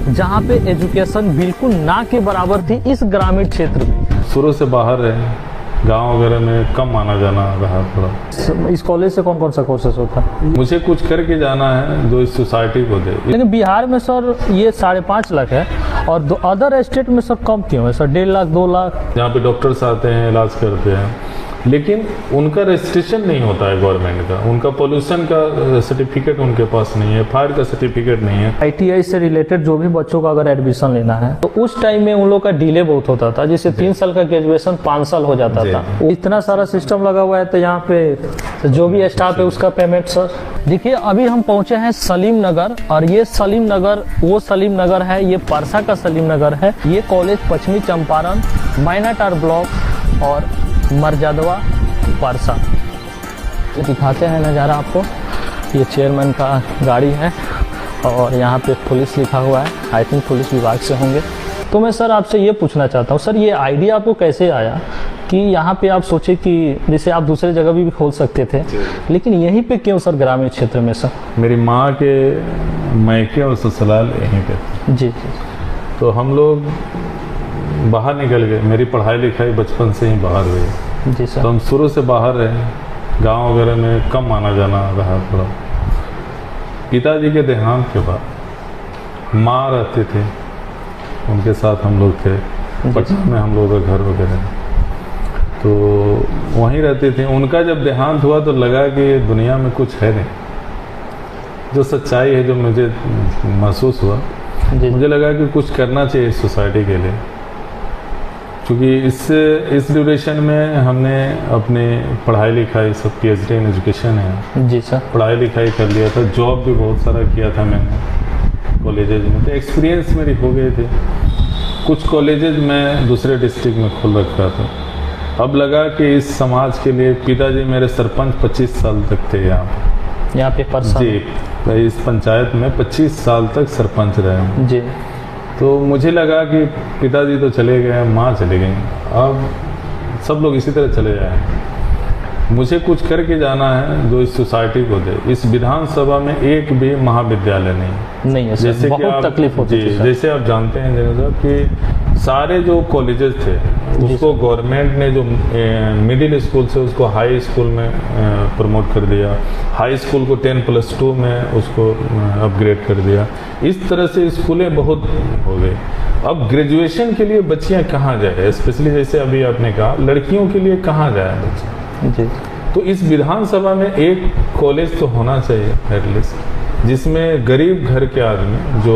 जहाँ पे एजुकेशन बिल्कुल ना के बराबर थी इस ग्रामीण क्षेत्र में। शुरू से बाहर रहे, गांव वगैरह में कम आना जाना रहा थोड़ा। इस कॉलेज से कौन कौन सा कोर्सेस होता है? मुझे कुछ करके जाना है जो इस सोसाइटी को दे। लेकिन बिहार में सर ये 5.5 लाख है और अदर स्टेट में सर कम क्यों है सर? 1.5 लाख 2 लाख जहाँ पे डॉक्टर्स आते हैं, इलाज करते हैं, लेकिन उनका रजिस्ट्रेशन नहीं होता है गवर्नमेंट का। उनका पोल्यूशन का सर्टिफिकेट उनके पास नहीं है, फायर का सर्टिफिकेट नहीं है। ITI से रिलेटेड जो भी बच्चों का अगर एडमिशन लेना है तो उस टाइम में उन लोग का डिले बहुत होता था, जैसे 3 साल का ग्रेजुएशन 5 साल हो जाता था। इतना सारा सिस्टम लगा हुआ है तो यहाँ पे जो भी स्टाफ है उसका पेमेंट सर। देखिए अभी हम पहुंचे हैं सलीम नगर, और ये सलीम नगर वो सलीम नगर है, ये परसा का सलीम नगर है। ये कॉलेज पश्चिमी चंपारण, माइनाटार ब्लॉक और मरजादवा परसा। दिखाते हैं नज़ारा आपको। ये चेयरमैन का गाड़ी है और यहाँ पे पुलिस लिखा हुआ है, आई थिंक पुलिस विभाग से होंगे। तो मैं सर आपसे ये पूछना चाहता हूँ सर, ये आइडिया आपको कैसे आया कि यहाँ पे आप सोचे कि जैसे आप दूसरे जगह भी खोल सकते थे, लेकिन यहीं पे क्यों सर ग्रामीण क्षेत्र में सर? मेरी माँ के मायके और ससुराल यहीं पे जी। तो हम लोग बाहर निकल गए। मेरी पढ़ाई लिखाई बचपन से ही बाहर हुई। जी सर। तो हम शुरू से बाहर रहे, गांव वगैरह में कम आना जाना रहा थोड़ा। पिताजी के देहांत के बाद माँ रहते थे, उनके साथ हम लोग थे। पटना में हम लोग का घर वगैरह, तो वहीं रहते थे। उनका जब देहांत हुआ तो लगा कि दुनिया में कुछ है नहीं, जो सच्चाई है, जो मुझे महसूस हुआ। मुझे लगा कि कुछ करना चाहिए इस सोसाइटी के लिए, क्योंकि इस ड्यूरेशन में हमने अपने पढ़ाई लिखाई सब PhD इन एजुकेशन है। जी सर। पढ़ाई लिखाई कर लिया था, जॉब भी बहुत सारा किया था मैंने कॉलेजेज में, तो एक्सपीरियंस मेरी हो गए थे। कुछ कॉलेजेज में दूसरे डिस्ट्रिक्ट में खोल रखा था। अब लगा कि इस समाज के लिए, पिताजी मेरे सरपंच 25 साल तक थे यहाँ पे परसा जी, इस पंचायत में 25 साल तक सरपंच रहे जी। तो मुझे लगा कि पिताजी तो चले गए, माँ चले गई, अब सब लोग इसी तरह चले जाएं। मुझे कुछ करके जाना है जो इस सोसाइटी को दे। इस विधानसभा में एक भी महाविद्यालय नहीं है सर। जैसे बहुत कि आप तकलीफ होती है सर। जैसे आप जानते हैं जनरल साहब कि सारे जो कॉलेजेस थे उसको गवर्नमेंट ने जो मिडिल स्कूल से उसको हाई स्कूल में प्रमोट कर दिया, हाई स्कूल को 10+2 में उसको अपग्रेड कर दिया। इस तरह से स्कूलें बहुत हो गई। अब ग्रेजुएशन के लिए बच्चियां कहाँ जाए, स्पेशली जैसे अभी आपने कहा लड़कियों के लिए कहाँ जाए बच्चे जी। तो इस विधानसभा में एक कॉलेज तो होना चाहिए एटलीस्ट, जिसमें गरीब घर के आदमी जो